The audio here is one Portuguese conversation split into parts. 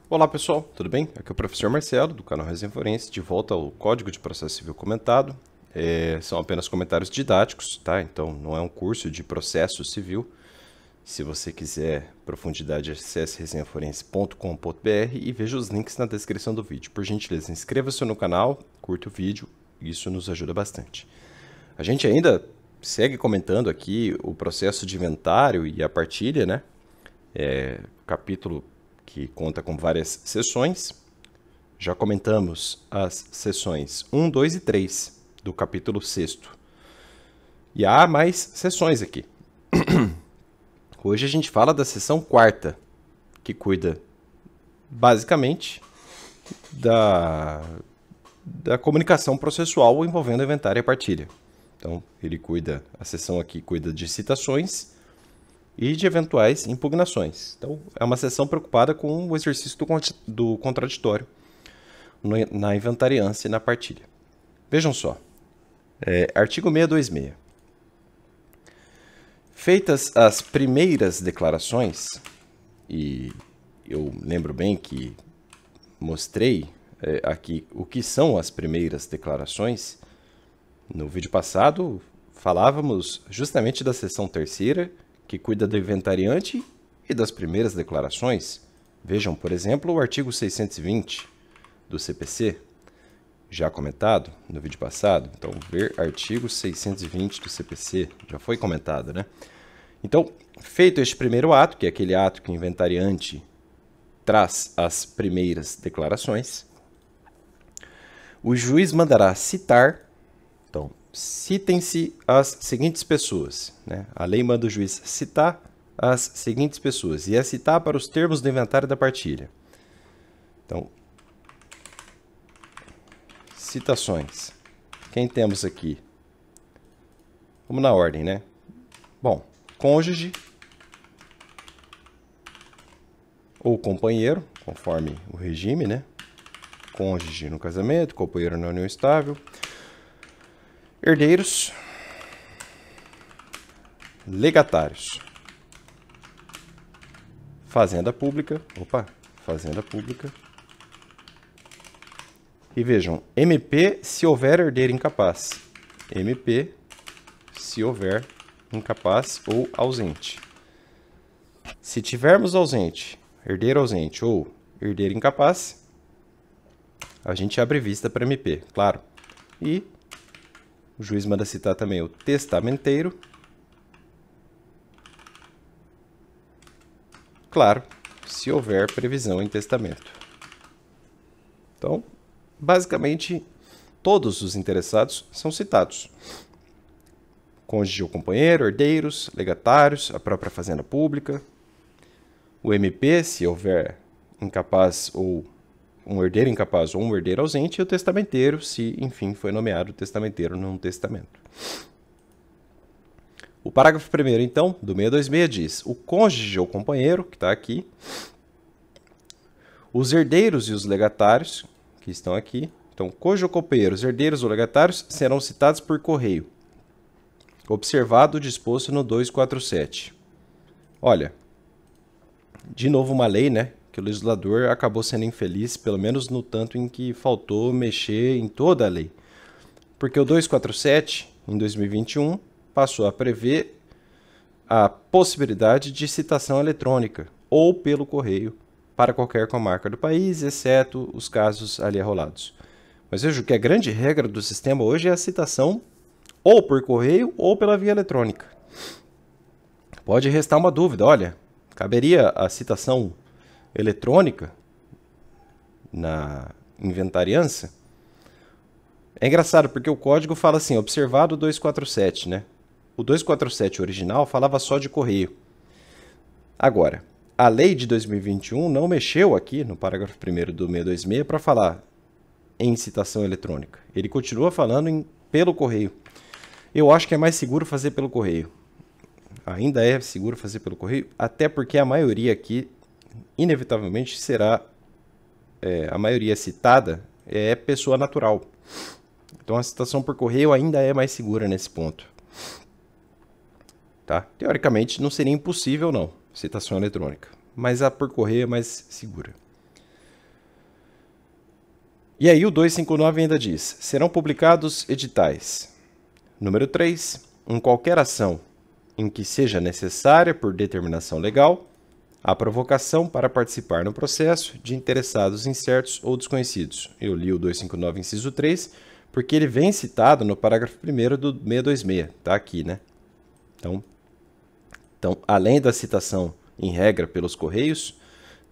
Olá pessoal, tudo bem? Aqui é o professor Marcelo, do canal Resenha Forense, de volta ao Código de Processo Civil comentado. São apenas comentários didáticos, tá? Então não é um curso de processo civil. Se você quiser profundidade, acesse resenhaforense.com.br e veja os links na descrição do vídeo. Por gentileza, inscreva-se no canal, curta o vídeo, isso nos ajuda bastante. A gente ainda segue comentando aqui o processo de inventário e a partilha, né? Capítulo que conta com várias sessões. Já comentamos as sessões 1, 2 e 3 do capítulo 6º. E há mais sessões aqui. Hoje a gente fala da sessão 4ª, que cuida basicamente da comunicação processual envolvendo inventário e partilha. Então, a sessão aqui cuida de citações e de eventuais impugnações. Então, é uma sessão preocupada com o exercício do contraditório na inventariância e na partilha. Vejam só, artigo 626. Feitas as primeiras declarações, e eu lembro bem que mostrei aqui o que são as primeiras declarações. No vídeo passado, falávamos justamente da seção 3ª, que cuida do inventariante e das primeiras declarações. Vejam, por exemplo, o artigo 620 do CPC, já comentado no vídeo passado. Então, ver artigo 620 do CPC, já foi comentado, né? Então, feito este primeiro ato, que é aquele ato que o inventariante traz as primeiras declarações, o juiz mandará citar. Então, citem-se as seguintes pessoas, né? A lei manda o juiz citar as seguintes pessoas, e é citar para os termos do inventário da partilha. Então, citações. Quem temos aqui? Vamos na ordem, né? Bom, cônjuge ou companheiro, conforme o regime, né? Cônjuge no casamento, companheiro na união estável. Herdeiros, legatários, fazenda pública, e vejam, MP se houver herdeiro incapaz, MP se houver incapaz ou ausente. Se tivermos ausente, herdeiro ausente ou herdeiro incapaz, a gente abre vista para MP, claro. E o juiz manda citar também o testamenteiro. Claro, se houver previsão em testamento. Então, basicamente, todos os interessados são citados. Cônjuge ou companheiro, herdeiros, legatários, a própria fazenda pública. O MP, se houver incapaz ou um herdeiro incapaz ou um herdeiro ausente, e o testamenteiro, se, enfim, foi nomeado testamenteiro num testamento. O parágrafo 1º, então, do 626 diz: o cônjuge ou companheiro, que está aqui, os herdeiros e os legatários, que estão aqui, então, cônjuge ou companheiro, os herdeiros ou legatários serão citados por correio, observado o disposto no 247. Olha, de novo uma lei, né? Que o legislador acabou sendo infeliz, pelo menos no tanto em que faltou mexer em toda a lei. Porque o 247, em 2021, passou a prever a possibilidade de citação eletrônica ou pelo correio para qualquer comarca do país, exceto os casos ali arrolados. Mas vejo que a grande regra do sistema hoje é a citação ou por correio ou pela via eletrônica. Pode restar uma dúvida, olha, caberia a citação eletrônica na inventariança? É engraçado porque o código fala assim, observado o 247, né? O 247 original falava só de correio. Agora, a lei de 2021 não mexeu aqui no parágrafo 1º do 626 para falar em citação eletrônica. Ele continua falando pelo correio. Eu acho que é mais seguro fazer pelo correio. Ainda é seguro fazer pelo correio, até porque a maioria aqui inevitavelmente será, a maioria citada é pessoa natural. Então a citação por correio ainda é mais segura nesse ponto. Tá? Teoricamente não seria impossível não, citação eletrônica, mas a por correio é mais segura. E aí o 259 ainda diz: serão publicados editais. Número 3. Em qualquer ação em que seja necessária, por determinação legal, a provocação para participar no processo de interessados incertos ou desconhecidos. Eu li o 259, inciso 3, porque ele vem citado no parágrafo 1º do 626. Está aqui, né? Então, além da citação em regra pelos correios,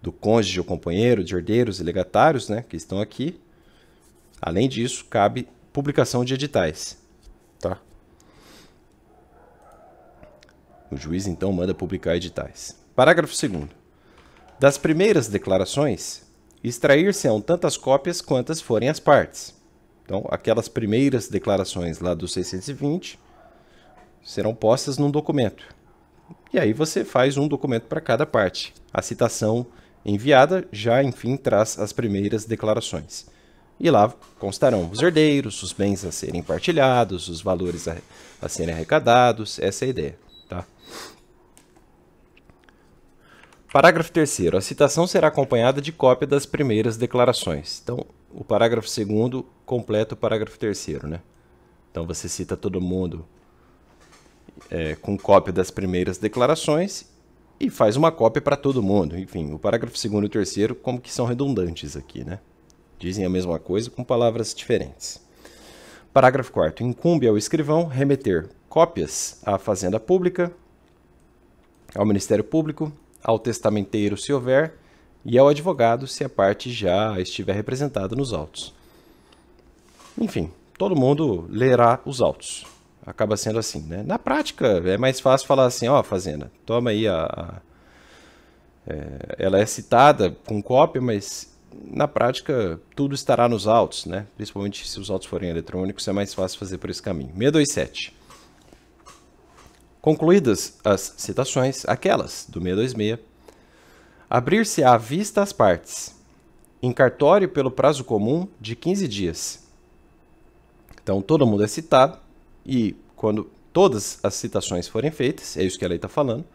do cônjuge ou companheiro, de herdeiros e legatários, né, que estão aqui, além disso, cabe publicação de editais. Tá? O juiz, então, manda publicar editais. Parágrafo 2º. Das primeiras declarações, extrair-se-ão tantas cópias quantas forem as partes. Então, aquelas primeiras declarações lá do 620 serão postas num documento. E aí você faz um documento para cada parte. A citação enviada já, enfim, traz as primeiras declarações. E lá constarão os herdeiros, os bens a serem partilhados, os valores a serem arrecadados. Essa é a ideia. Tá? Parágrafo 3º. A citação será acompanhada de cópia das primeiras declarações. Então, o parágrafo 2º completa o parágrafo 3º, né? Então, você cita todo mundo com cópia das primeiras declarações e faz uma cópia para todo mundo. Enfim, o parágrafo 2º e o 3º como que são redundantes aqui, né? Dizem a mesma coisa com palavras diferentes. Parágrafo 4º. Incumbe ao escrivão remeter cópias à Fazenda Pública, ao Ministério Público, ao testamenteiro, se houver, e ao advogado, se a parte já estiver representada nos autos. Enfim, todo mundo lerá os autos. Acaba sendo assim, né? Na prática, é mais fácil falar assim, ó, Fazenda, toma aí ela é citada com cópia, mas na prática tudo estará nos autos, né? Principalmente se os autos forem eletrônicos, é mais fácil fazer por esse caminho. 627. Concluídas as citações, aquelas do 626, abrir-se à vista as partes, em cartório pelo prazo comum de 15 dias. Então, todo mundo é citado e, quando todas as citações forem feitas, é isso que a lei está falando,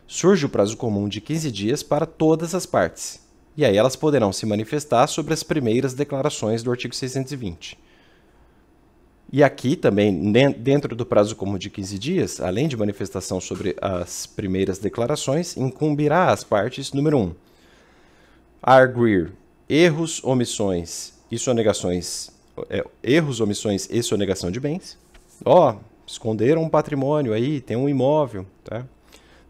surge o prazo comum de 15 dias para todas as partes. E aí elas poderão se manifestar sobre as primeiras declarações do artigo 620. E aqui também, dentro do prazo comum de 15 dias, além de manifestação sobre as primeiras declarações, incumbirá às partes, número 1, arguir erros, omissões e sonegações, e sonegação de bens. Esconderam um patrimônio aí, tem um imóvel. Tá?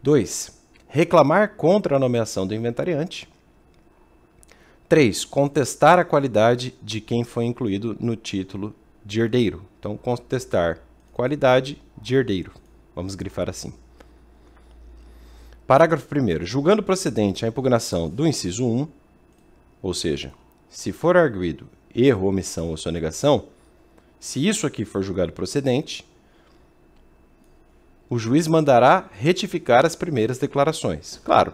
2, reclamar contra a nomeação do inventariante. 3, contestar a qualidade de quem foi incluído no título de herdeiro. Então, contestar qualidade de herdeiro. Vamos grifar assim. Parágrafo 1º. Julgando procedente a impugnação do inciso 1, ou seja, se for arguido erro, omissão ou sonegação, se isso aqui for julgado procedente, o juiz mandará retificar as primeiras declarações. Claro,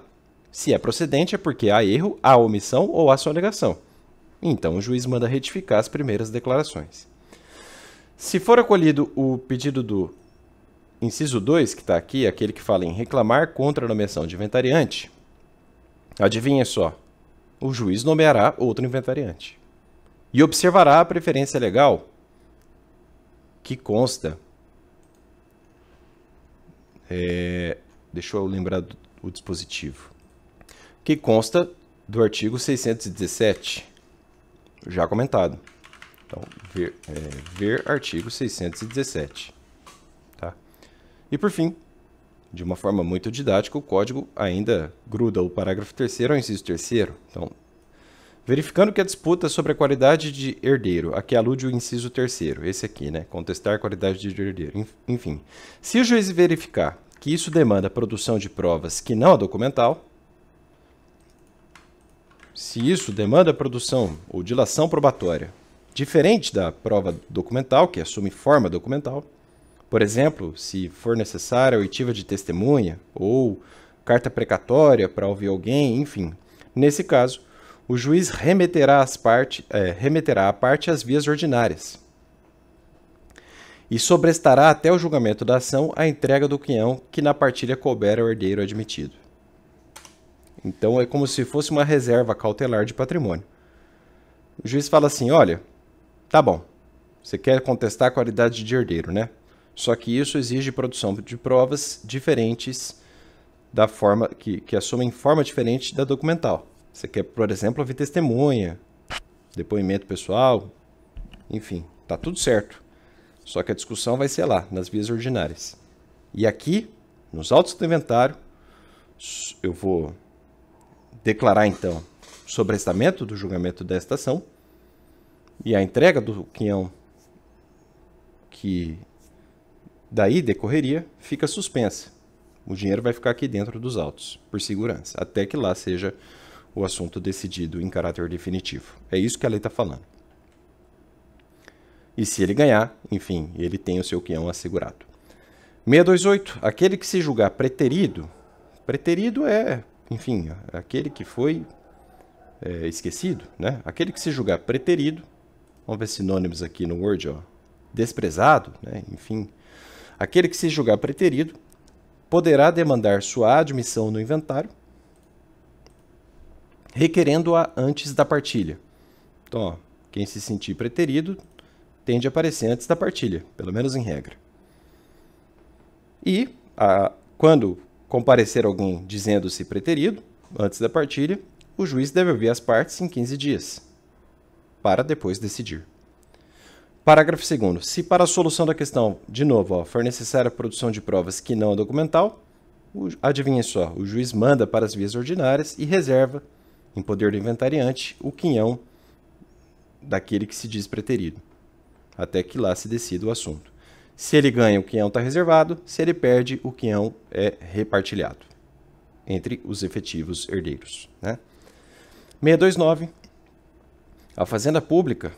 se é procedente é porque há erro, há omissão ou há sonegação. Então, o juiz manda retificar as primeiras declarações. Se for acolhido o pedido do inciso 2, que está aqui, aquele que fala em reclamar contra a nomeação de inventariante, adivinha só, o juiz nomeará outro inventariante. E observará a preferência legal que consta... deixa eu lembrar do dispositivo. Que consta do artigo 617, já comentado. Então, ver artigo 617. Tá? E por fim, de uma forma muito didática, o código ainda gruda o parágrafo 3º ao inciso 3º. Então, verificando que a disputa sobre a qualidade de herdeiro, aqui alude o inciso 3º, esse aqui, né? Contestar a qualidade de herdeiro. Enfim, se o juiz verificar que isso demanda a produção de provas que não a documental, se isso demanda a produção ou dilação probatória diferente da prova documental, que assume forma documental, por exemplo, se for necessária a oitiva de testemunha ou carta precatória para ouvir alguém, enfim, nesse caso, o juiz remeterá à parte as vias ordinárias e sobrestará até o julgamento da ação a entrega do quinhão que na partilha couber ao herdeiro admitido. Então é como se fosse uma reserva cautelar de patrimônio. O juiz fala assim, olha, tá bom, você quer contestar a qualidade de herdeiro, né? Só que isso exige produção de provas diferentes da forma que assumem forma diferente da documental. Você quer, por exemplo, ouvir testemunha, depoimento pessoal, enfim, tá tudo certo. Só que a discussão vai ser lá, nas vias ordinárias. E aqui, nos autos do inventário, eu vou declarar então o sobrestamento do julgamento desta ação e a entrega do quinhão que daí decorreria fica suspensa. O dinheiro vai ficar aqui dentro dos autos, por segurança, até que lá seja o assunto decidido em caráter definitivo. É isso que a lei está falando. E se ele ganhar, enfim, ele tem o seu quinhão assegurado. 628. Aquele que se julgar preterido. Preterido é, enfim, aquele que foi esquecido, né? Aquele que se julgar preterido, vamos ver sinônimos aqui no Word, ó. Desprezado, né? Enfim. Aquele que se julgar preterido poderá demandar sua admissão no inventário, requerendo-a antes da partilha. Então, ó, quem se sentir preterido tende a aparecer antes da partilha, pelo menos em regra. E, quando comparecer alguém dizendo-se preterido, antes da partilha, o juiz deve ouvir as partes em 15 dias, para depois decidir. Parágrafo 2º. Se para a solução da questão, de novo, for necessária a produção de provas que não é documental, adivinha só, o juiz manda para as vias ordinárias e reserva, em poder do inventariante, o quinhão daquele que se diz preterido, até que lá se decida o assunto. Se ele ganha, o quinhão está reservado, se ele perde, o quinhão é repartilhado entre os efetivos herdeiros, né? 629. A Fazenda Pública,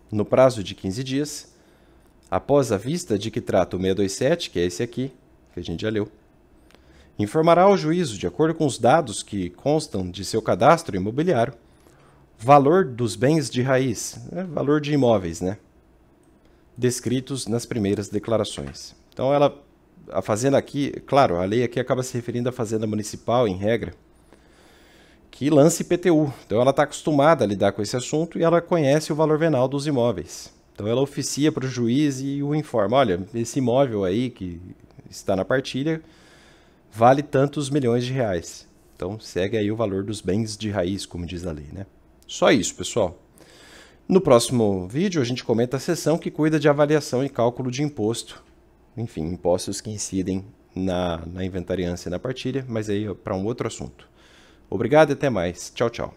no prazo de 15 dias, após a vista de que trata o 627, que é esse aqui, que a gente já leu, informará ao juízo, de acordo com os dados que constam de seu cadastro imobiliário, valor dos bens de raiz, valor de imóveis, né? Descritos nas primeiras declarações. Então, a fazenda aqui, claro, a lei aqui acaba se referindo à fazenda municipal, em regra, que lança IPTU. Então, ela está acostumada a lidar com esse assunto e ela conhece o valor venal dos imóveis. Então, ela oficia para o juiz e o informa, olha, esse imóvel aí que está na partilha vale tantos milhões de reais. Então, segue aí o valor dos bens de raiz, como diz a lei, né? Só isso, pessoal. No próximo vídeo, a gente comenta a seção que cuida de avaliação e cálculo de imposto. Enfim, impostos que incidem na inventariância e na partilha, mas aí para um outro assunto. Obrigado e até mais. Tchau, tchau.